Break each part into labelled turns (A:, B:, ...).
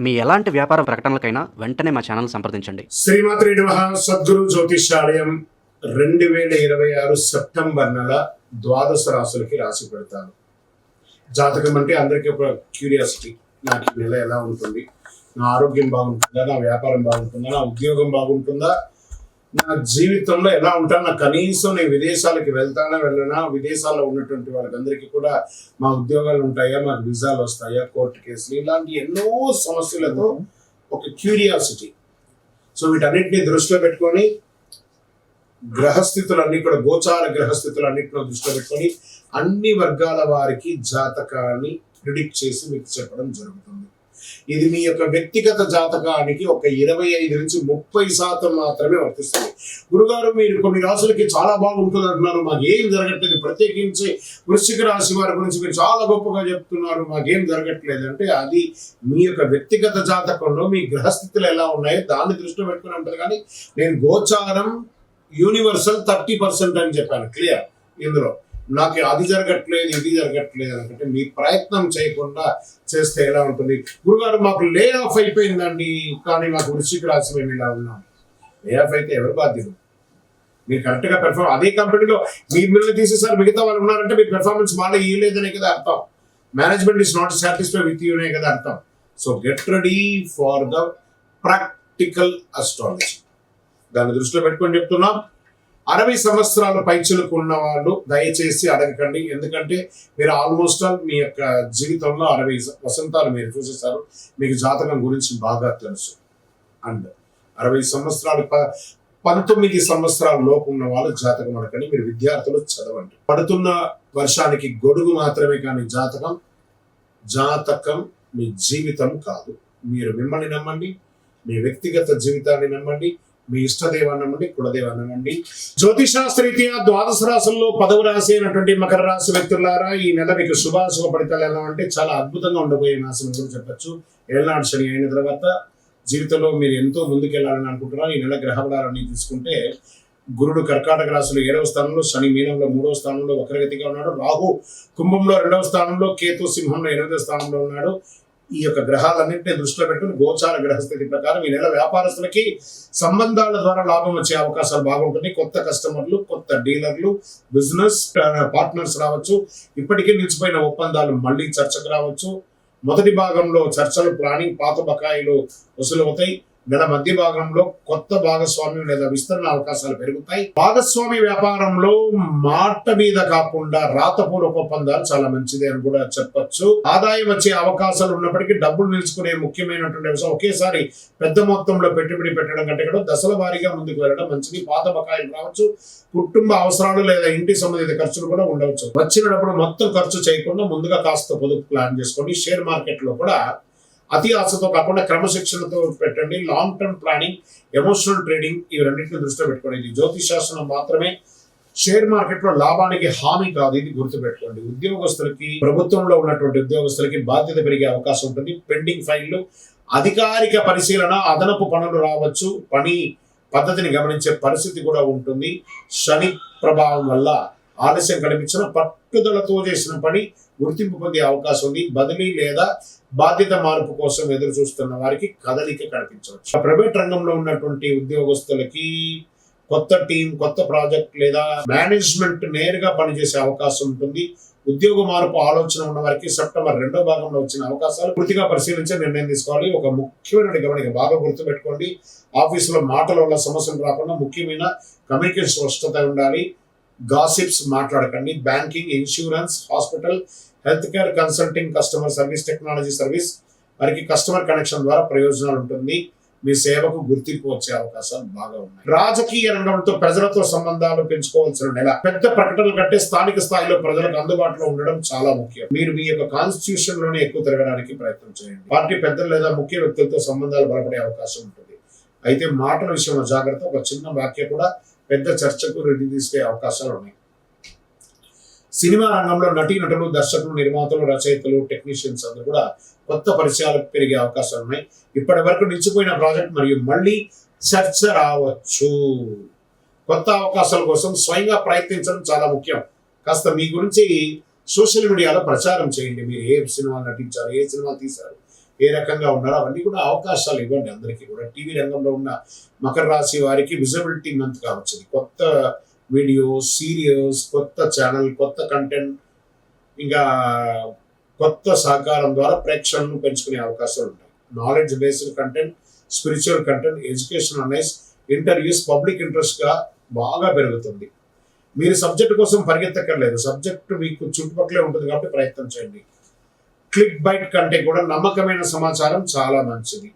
A: మీ ఎలాంటి వ్యాపార ప్రకటనలకైనా వెంటనే మా ఛానల్ సంప్రదించండి.
B: శ్రీమాత్రి నమః. సద్గురు జ్యోతిష్యాలయం 2026 సెప్టెంబర్ నెల ద్వాదశ రాశులకి రాసి పెడతాను. జాతకం అంటే అందరికీ ఒక క్యూరియాసిటీ. నాకు ఈ నెల ఎలా ఉంటుంది, నా ఆరోగ్యం బాగుంటుందా, నా వ్యాపారం బాగుంటుందా, నా ఉద్యోగం బాగుంటుందా, నా జీవితంలో ఎలా ఉంటాను, నా కనీసం నేను విదేశాలకి వెళ్తానా వెళ్ళనా, విదేశాల్లో ఉన్నటువంటి వాళ్ళకందరికీ కూడా మా ఉద్యోగాలు ఉంటాయా, మాకు వీసాలు వస్తాయా, కోర్టు కేసులు, ఇలాంటి ఎన్నో సమస్యలతో ఒక క్యూరియాసిటీ. సో వీటన్నిటిని దృష్టిలో పెట్టుకొని గ్రహస్థితులన్నీ కూడా గోచార గ్రహస్థితులన్నింటిలో దృష్టిలో పెట్టుకొని అన్ని వర్గాల వారికి జాతకాన్ని ప్రిడిక్ట్ చేసి మీకు చెప్పడం జరుగుతుంది. ఇది మీ యొక్క వ్యక్తిగత జాతకానికి ఒక 25 నుంచి 30% మాత్రమే వర్తిస్తుంది. గురుగారు, మీరు కొన్ని రాశులకి చాలా బాగుంటుంది అంటున్నారు, మాకేం జరగట్లేదు, ప్రత్యేకించి వృశ్చిక రాశి వారి గురించి మీరు చాలా గొప్పగా చెప్తున్నారు, మాకేం జరగట్లేదు అంటే అది మీ యొక్క వ్యక్తిగత జాతకంలో మీ గ్రహస్థితులు ఎలా ఉన్నాయో దాన్ని దృష్టిలో పెట్టుకుని ఉంటుంది. కానీ నేను గోచారం యూనివర్సల్ 30% అని చెప్పాను, క్లియర్. ఇందులో నాకు అది జరగట్లేదు ఇది జరగట్లేదు అనుకుంటే మీ ప్రయత్నం చేయకుండా చేస్తే ఎలా ఉంటుంది? గురుగారు, మాకు లే ఆఫ్ అయిపోయిందండి, కానీ మాకు వృశ్చిక రాశి మేము ఇలా ఉన్నాం. లే ఆఫ్ అయితే ఎవరు బాధ్యులు? మీరు కరెక్ట్గా అదే కంపెనీలో మిమ్మల్ని తీసేసారు, మిగతా వాళ్ళు ఉన్నారంటే మీ పెర్ఫార్మెన్స్ వాళ్ళే ఇవ్వలేదనే కదా అర్థం. Management is not satisfied with యూనే కదా అర్థం. So get ready for the practical astrology. దాన్ని దృష్టిలో పెట్టుకొని చెప్తున్నాం. 60 సంవత్సరాల పైచులకు ఉన్న వాళ్ళు దయచేసి అడగకండి, ఎందుకంటే మీరు ఆల్మోస్ట్ ఆల్ మీ యొక్క జీవితంలో 60 వసంతాలు మీరు చూసేశారు, మీకు జాతకం గురించి బాగా తెలుసు. అండ్ 60 సంవత్సరాలు 19 సంవత్సరాల లోపు ఉన్న వాళ్ళు జాతకం అడగండి. మీరు విద్యార్థులు చదవండి. పడుతున్న వర్షానికి గొడుగు మాత్రమే, కానీ జాతకం మీ జీవితం కాదు. మీరు మిమ్మల్ని నమ్మండి, మీ వ్యక్తిగత జీవితాన్ని నమ్మండి, మీ ఇష్టదేవాన్ని నమ్మండి, కులదేవాన్ని నమ్మండి. జ్యోతిషాస్త్రరీత్యా ద్వాదశ రాశుల్లో 10వ రాశి అయినటువంటి మకర రాశి వ్యక్తులారా, ఈ నెల మీకు శుభాశుభ ఫలితాలు ఎలా అంటే చాలా అద్భుతంగా ఉండబోయే మాసం అని చెప్పచ్చు. ఏళ్ళనాడు శని అయిన తర్వాత జీవితంలో మీరు ఎంతో ముందుకెళ్లాలని అనుకుంటున్నారు. ఈ నెల గ్రహబలాలన్నీ తీసుకుంటే గురుడు కర్కాటక రాశిలో 7వ స్థానంలో, శని మీనంలో 3వ స్థానంలో వక్రగతిగా ఉన్నాడు, రాహు కుంభంలో 2వ స్థానంలో, కేతు సింహంలో 8వ స్థానంలో ఉన్నాడు. ఈ యొక్క గ్రహాలన్నింటినీ దృష్టిలో పెట్టుకుని గోచార గ్రహస్థితి ప్రకారం ఈ నెల వ్యాపారస్తులకి సంబంధాల ద్వారా లాభం వచ్చే అవకాశాలు బాగుంటుంది. కొత్త కస్టమర్లు, కొత్త డీలర్లు, బిజినెస్ పార్ట్నర్స్ రావచ్చు. ఇప్పటికే నిలిచిపోయిన ఒప్పందాలు మళ్ళీ చర్చకు రావచ్చు. మొదటి భాగంలో చర్చలు, ప్లానింగ్, పాత బకాయిలు వసూలు అవుతాయి. నెల మధ్య భాగంలో కొత్త భాగస్వామ్యం లేదా విస్తరణ అవకాశాలు పెరుగుతాయి. భాగస్వామి వ్యాపారంలో మాట మీద కాకుండా రాతపూర్వక ఒప్పందాలు చాలా మంచిది అని కూడా చెప్పొచ్చు. ఆదాయం వచ్చే అవకాశాలు ఉన్నప్పటికీ డబ్బులు నిలుచుకునే ముఖ్యమైనటువంటి అంశం ఒకేసారి పెద్ద మొత్తంలో పెట్టుబడి పెట్టడం కంటే కూడా దశల వారీగా ముందుకు వెళ్ళడం మంచిది. పాత బకాయిలు రావచ్చు, కుటుంబ అవసరాలు లేదా ఇంటి సంబంధిత ఖర్చులు కూడా ఉండవచ్చు. వచ్చిన డబ్బులు మొత్తం ఖర్చు చేయకుండా ముందుగా కాస్త పొదుపు ప్లాన్ చేసుకోండి. షేర్ మార్కెట్ లో కూడా అతి ఆశతో కాకుండా క్రమశిక్షణతో పెట్టండి. Long term planning, emotional trading, ఇవి రెండింటిని దృష్టిలో పెట్టుకోండి. ఇది జ్యోతిష్ శాస్త్రం మాత్రమే, షేర్ మార్కెట్ లో లాభానికి హామీ కాదు, ఇది గుర్తుపెట్టుకోండి. ఉద్యోగస్తులకి, ప్రభుత్వంలో ఉన్నటువంటి ఉద్యోగస్తులకి బాధ్యత పెరిగే అవకాశం ఉంటుంది. పెండింగ్ ఫైళ్లు, అధికారిక పరిశీలన, అదనపు పనులు రావచ్చు. పని పద్ధతిని గమనించే పరిస్థితి కూడా ఉంటుంది. శని ప్రభావం వల్ల ఆలస్యం కనిపించిన పట్టుదలతో చేసిన పని గుర్తింపు పొందే అవకాశం ఉంది. బదిలీ లేదా బాధ్యత మార్పు కోసం ఎదురు చూస్తున్న వారికి కదలిక కనిపించవచ్చు. ప్రైవేట్ రంగంలో ఉన్నటువంటి ఉద్యోగస్తులకి కొత్త టీం, కొత్త ప్రాజెక్ట్ లేదా మేనేజ్మెంట్ నేరుగా పనిచేసే అవకాశం ఉంటుంది. ఉద్యోగ మార్పు ఆలోచన ఉన్న వారికి సెప్టెంబర్ 2వ భాగంలో వచ్చిన అవకాశాలు పూర్తిగా పరిశీలించి నిర్ణయం తీసుకోవాలి. ఒక ముఖ్యమైన గమనిక బాగా గుర్తుపెట్టుకోండి. ఆఫీసులో మాటల వల్ల సమస్యలు రాకుండా ముఖ్యమైన కమ్యూనికేషన్ స్పష్టత ఉండాలి. గాసిప్స్ మాట్లాడకండి. Banking, insurance, hospital, health care, consulting, customer service, technology service వారికి కస్టమర్ కనెక్షన్ ద్వారా ప్రయోజనాలు ఉంటుంది. మీ సేవకు గుర్తింపు వచ్చే అవకాశాలు బాగా ఉన్నాయి. రాజకీయ రంగంతో ప్రజలతో సంబంధాలు పెంచుకోవాల్సిన నెల. పెద్ద ప్రకటనల కంటే స్థానిక స్థాయిలో ప్రజలకు అందుబాటులో ఉండడం చాలా ముఖ్యం. మీరు మీ యొక్క కాన్స్టిట్యూషన్ లోనే ఎక్కువ తిరగడానికి ప్రయత్నం చేయండి. పార్టీ పెద్దలు లేదా ముఖ్య వ్యక్తులతో సంబంధాలు బలపడే అవకాశం ఉంటుంది. అయితే మాటల విషయంలో జాగ్రత్త. ఒక చిన్న వాక్య కూడా పెద్ద చర్చకు రెడీ తీసుకే అవకాశాలు ఉన్నాయి. సినిమా రంగంలో నటీనటులు, దర్శకులు, నిర్మాతలు, రచయితలు, టెక్నీషియన్స్ అందరూ కూడా కొత్త పరిచయాలకు పెరిగే అవకాశాలు ఉన్నాయి. ఇప్పటి వరకు నిలిచిపోయిన ప్రాజెక్ట్ మరియు మళ్ళీ చర్చ రావచ్చు. కొత్త అవకాశాల కోసం స్వయంగా ప్రయత్నించడం చాలా ముఖ్యం. కాస్త మీ గురించి సోషల్ మీడియాలో ప్రచారం చేయండి. మీరు ఏ సినిమాలు నటించారు, ఏ సినిమా తీశారు, ఏ రకంగా ఉన్నారో అవన్నీ కూడా అవకాశాలు ఇవ్వండి అందరికీ కూడా. టీవీ రంగంలో ఉన్న మకర రాశి వారికి విజిబిలిటీ మంత్ కావచ్చు, కొత్త వీడియోస్, సీరియల్స్, కొత్త ఛానల్, కొత్త కంటెంట్, ఇంకా కొత్త సహకారం ద్వారా ప్రేక్షకులను పెంచుకునే అవకాశాలు ఉంటాయి. Knowledge based content, spiritual content, education analyse, interviews, public ఇంట్రెస్ట్గా బాగా పెరుగుతుంది. మీరు సబ్జెక్ట్ కోసం పరిగెత్తక్కర్లేదు, సబ్జెక్ట్ మీకు చుట్టుపక్కలే ఉంటుంది కాబట్టి ప్రయత్నం చేయండి. క్లిక్ బైట్ కంటే కూడా నమ్మకమైన సమాచారం చాలా మంచిది.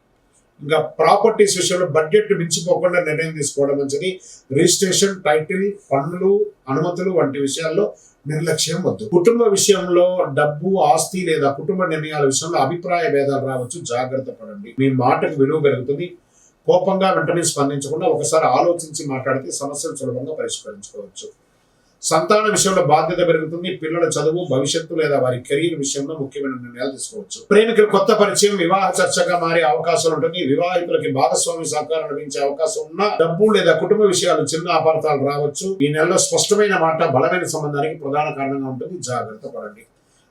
B: ఇంకా ప్రాపర్టీస్ విషయంలో బడ్జెట్ మించిపోకుండా నిర్ణయం తీసుకోవడం మంచిది. రిజిస్ట్రేషన్, టైటిల్, పన్నులు, అనుమతులు వంటి విషయాల్లో నిర్లక్ష్యం వద్దు. కుటుంబ విషయంలో డబ్బు, ఆస్తి లేదా కుటుంబ నిర్ణయాల విషయంలో అభిప్రాయ భేదాలు రావచ్చు, జాగ్రత్త పడండి. మీ మాటకు విలువ పెరుగుతుంది. కోపంగా వెంటనే స్పందించకుండా ఒకసారి ఆలోచించి మాట్లాడితే సమస్యలు సులభంగా పరిష్కరించుకోవచ్చు. సంతాన విషయంలో బాధ్యత పెరుగుతుంది. పిల్లల చదువు, భవిష్యత్తు లేదా వారి కెరీర్ విషయంలో ముఖ్యమైన నిర్ణయాలు తీసుకోవచ్చు. ప్రేమికులు కొత్త పరిచయం వివాహ చర్చగా మారే అవకాశం ఉంటుంది. వివాహితులకి భాగస్వామి సహకారం లభించే అవకాశం ఉన్న డబ్బు లేదా కుటుంబ విషయాలు చిన్న అపార్థాలు రావచ్చు. ఈ నెలలో స్పష్టమైన మాట బలమైన సంబంధానికి ప్రధాన కారణంగా ఉంటుంది, జాగ్రత్త పడండి.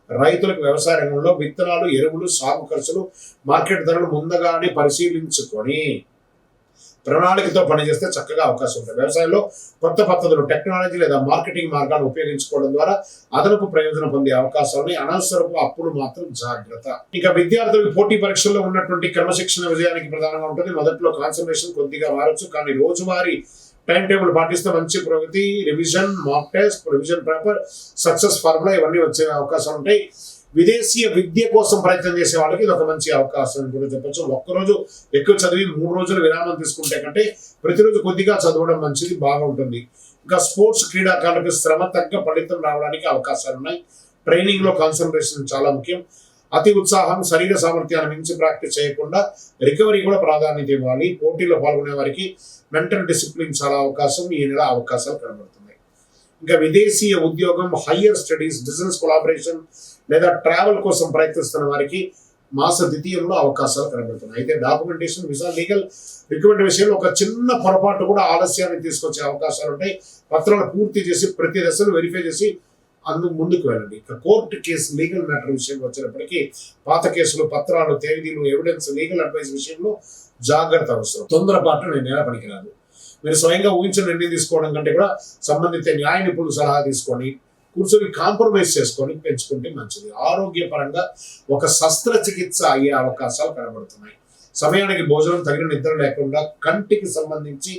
B: రైతులకు వ్యవసాయ రంగంలో విత్తనాలు, ఎరువులు, సాగు ఖర్చులు, మార్కెట్ ధరలు ముందుగానే పరిశీలించుకొని ప్రణాళికతో పనిచేస్తే చక్కగా అవకాశం ఉంటుంది. వ్యవసాయంలో కొత్త పద్ధతులు, టెక్నాలజీ లేదా మార్కెటింగ్ మార్గాలు ఉపయోగించుకోవడం ద్వారా అదనపు ప్రయోజనం పొందే అవకాశాలని. అనవసరపు అప్పులు మాత్రం జాగ్రత్త. ఇక విద్యార్థులకు పోటీ పరీక్షల్లో ఉన్నటువంటి క్రమశిక్షణ విజయానికి ప్రధానంగా ఉంటుంది. మొదట్లో కాన్సన్ట్రేషన్ కొద్దిగా మారచ్చు, కానీ రోజువారీ టైం టేబుల్ పాటిస్తే మంచి ప్రగతి. Revision, mock test, revision paper, success formula ఇవన్నీ వచ్చే అవకాశాలు ఉంటాయి. విదేశీయ విద్య కోసం ప్రయత్నం చేసే వాళ్ళకి ఇది ఒక మంచి అవకాశం అని కూడా చెప్పచ్చు. ఒక్కరోజు ఎక్కువ చదివి 3 రోజులు విరామం తీసుకుంటే కంటే ప్రతిరోజు కొద్దిగా చదవడం మంచిది, బాగా ఉంటుంది. ఇంకా స్పోర్ట్స్, క్రీడాకారులకు శ్రమ తగ్గ ఫలితం రావడానికి అవకాశాలు ఉన్నాయి. ట్రైనింగ్ లో కాన్సన్ట్రేషన్ చాలా ముఖ్యం. అతి ఉత్సాహం, శరీర సామర్థ్యాన్ని మించి ప్రాక్టీస్ చేయకుండా రికవరీ కూడా ప్రాధాన్యత ఇవ్వాలి. పోటీలో పాల్గొనే వారికి మెంటల్ డిసిప్లిన్ చాలా అవకాశం, ఈ నెల అవకాశాలు కనబడుతున్నాయి. ఇంకా విదేశీయ ఉద్యోగం, హయ్యర్ స్టడీస్, బిజినెస్ కొలాబరేషన్ లేదా ట్రావెల్ కోసం ప్రయత్నిస్తున్న వారికి మాస ద్వితీయంలో అవకాశాలు కనబడుతున్నాయి. అయితే డాక్యుమెంటేషన్, వీసా, లీగల్ రిక్రూట్మెంట్ విషయంలో ఒక చిన్న పొరపాటు కూడా ఆలస్యాన్ని తీసుకొచ్చే అవకాశాలు ఉంటాయి. పత్రాలు పూర్తి చేసి ప్రతి దశను వెరిఫై చేసి ముందుకు వెళ్ళండి. ఇక కోర్టు కేసు, లీగల్ మ్యాటర్ విషయంలో వచ్చినప్పటికీ పాత కేసులు, పత్రాలు, తేదీలు, ఎవిడెన్స్, లీగల్ అడ్వైస్ విషయంలో జాగ్రత్త అవసరం. తొందరపాటు నేను పనికిరాదు. మీరు స్వయంగా ఊహించిన నిర్ణయం తీసుకోవడం కంటే కూడా సంబంధిత న్యాయ నిపుణులు సలహా తీసుకొని కూర్చొని కాంప్రమైజ్ చేసుకొని పెంచుకుంటే మంచిది. ఆరోగ్యపరంగా ఒక శస్త్రచికిత్స అయ్యే అవకాశాలు కనబడుతున్నాయి. సమయానికి భోజనం, తగిన నిద్ర లేకుండా కంటికి సంబంధించి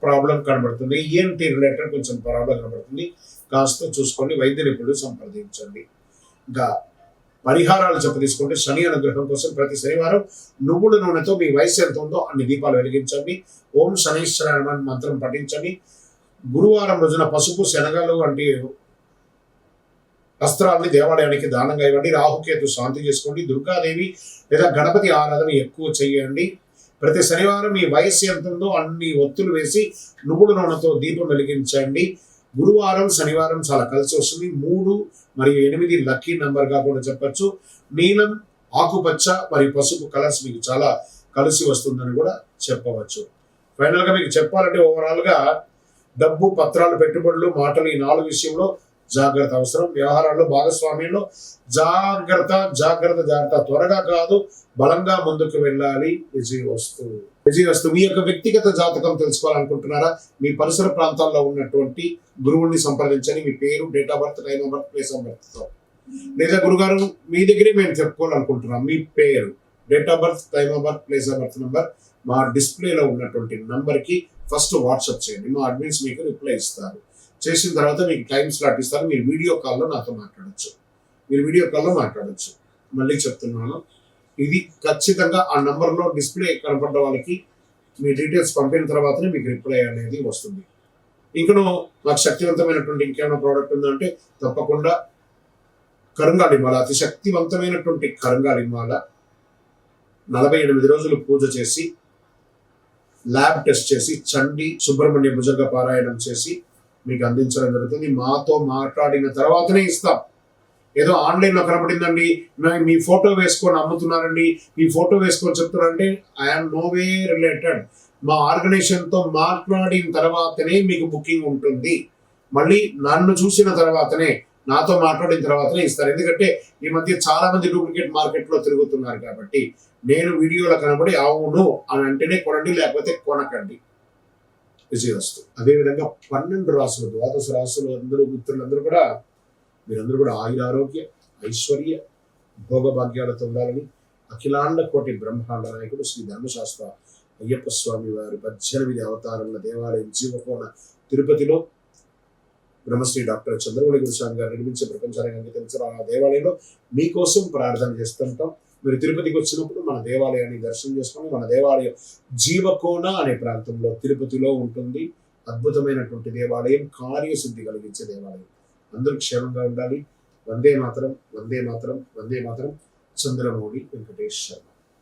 B: ప్రాబ్లం కనబడుతుంది. ఈఎన్టీ రిలేటెడ్ కొంచెం ప్రాబ్లం కనబడుతుంది. కాస్త చూసుకొని వైద్య నిపుణులు సంప్రదించండి. ఇంకా పరిహారాలు తీసుకుంటే శని అనుగ్రహం కోసం ప్రతి శనివారం నువ్వుల నూనెతో మీ వయసు ఎంత ఉందో అన్ని దీపాలు వెలిగించండి. ఓం శనీశ్వర మంత్రం పఠించండి. గురువారం రోజున పసుపు, శనగలు వంటి వస్త్రాలని దేవాలయానికి దానంగా ఇవ్వండి. రాహుకేతు శాంతి చేసుకోండి. దుర్గాదేవి లేదా గణపతి ఆరాధన ఎక్కువ చేయండి. ప్రతి శనివారం మీ వయస్సు ఎంత ఉందో అన్ని ఒత్తులు వేసి నువ్వుల నూనెతో దీపం వెలిగించండి. గురువారం, శనివారం చాలా కలిసి వస్తుంది. 3 మరియు 8 లక్కీ నంబర్గా కూడా చెప్పచ్చు. నీలం, ఆకుపచ్చ మరియు పసుపు కలర్స్ మీకు చాలా కలిసి వస్తుందని కూడా చెప్పవచ్చు. ఫైనల్గా మీకు చెప్పాలంటే ఓవరాల్గా డబ్బు, పత్రాలు, పెట్టుబడులు, మాటలు ఈ 4 విషయంలో జాగ్రత్త అవసరం. వ్యవహారాల్లో, భాగస్వామ్యంలో జాగ్రత్త జాగ్రత్త జాగ్రత్త. త్వరగా కాదు, బలంగా ముందుకు వెళ్ళాలి. విజయవస్తు. మీ యొక్క వ్యక్తిగత జాతకం తెలుసుకోవాలనుకుంటున్నారా? మీ పరిసర ప్రాంతాల్లో ఉన్నటువంటి గురువుల్ని సంప్రదించండి. మీ పేరు, date of birth, time of birth, place of బర్త్తో. లేదా గురుగారు మీ దగ్గరే మేము చెప్పుకోవాలనుకుంటున్నాం. మీ పేరు, date of birth, time of birth, place of birth number మా డిస్ప్లేలో ఉన్నటువంటి నంబర్కి ఫస్ట్ వాట్సాప్ చేయండి. మా అడ్మిన్స్ మీకు రిప్లై ఇస్తారు. చేసిన తర్వాత మీకు టైం స్లాట్ ఇస్తారు. మీరు వీడియో కాల్లో నాతో మాట్లాడచ్చు. మళ్ళీ చెప్తున్నాను, ఇది ఖచ్చితంగా ఆ నంబర్లో డిస్ప్లే కనపడ్డ వాళ్ళకి మీ డీటెయిల్స్ పంపిన తర్వాతనే మీకు రిప్లై అనేది వస్తుంది. ఇంకను నాకు శక్తివంతమైనటువంటి ఇంకేమైనా ప్రోడక్ట్ ఉందంటే తప్పకుండా కరుంగాళిమాల, అతి శక్తివంతమైనటువంటి కరుంగాళిమాల 48 రోజులు పూజ చేసి, ల్యాబ్ టెస్ట్ చేసి, చండి, సుబ్రహ్మణ్య భుజంగ పారాయణం చేసి మీకు అందించడం జరుగుతుంది. మాతో మాట్లాడిన తర్వాతనే ఇస్తాం. ఏదో ఆన్లైన్లో కనబడిందండి, మీ ఫోటో వేసుకొని అమ్ముతున్నారండి, మీ ఫోటో వేసుకొని చెప్తున్నారంటే ఐఎమ్ నో వే రిలేటెడ్. మా ఆర్గనైజేషన్తో మాట్లాడిన తర్వాతనే మీకు బుకింగ్ ఉంటుంది. మళ్ళీ నన్ను చూసిన తర్వాతనే నాతో మాట్లాడిన తర్వాతనే ఇస్తారు. ఎందుకంటే ఈ మధ్య చాలా మంది డూప్లికేట్ మార్కెట్లో తిరుగుతున్నారు కాబట్టి నేను వీడియోలో కనబడి అవును అని అంటేనే కొనండి, లేకపోతే కొనకండి. విజయవస్తు. అదేవిధంగా 12 రాసులు, ద్వాదశ రాసులు అందరూ మిత్రులందరూ కూడా మీరందరూ కూడా ఆయురారోగ్య ఐశ్వర్య భోగభాగ్యాలతో ఉండాలని అఖిలాండ కోటి బ్రహ్మాండ నాయకుడు శ్రీ ధర్మశాస్త్ర అయ్యప్ప స్వామి వారి 18 అవతారముల దేవాలయం జీవకోన తిరుపతిలో బ్రహ్మశ్రీ డాక్టర్ చంద్రమౌళి గురుస్వామి గారు నిర్మించే ప్రపంచానికి అంకితం ఆ దేవాలయంలో మీకోసం ప్రార్థన చేస్తుంటాం. మీరు తిరుపతికి వచ్చినప్పుడు మన దేవాలయాన్ని దర్శనం చేసుకొని, మన దేవాలయం జీవకోన అనే ప్రాంతంలో తిరుపతిలో ఉంటుంది. అద్భుతమైనటువంటి దేవాలయం, కార్యసిద్ధి కలిగించే దేవాలయం. అందరూ క్షేమంగా ఉండాలి. వందే మాతరం, వందే మాతరం, వందే మాతరం. చంద్రమౌళి వెంకటేష్ శర్మ.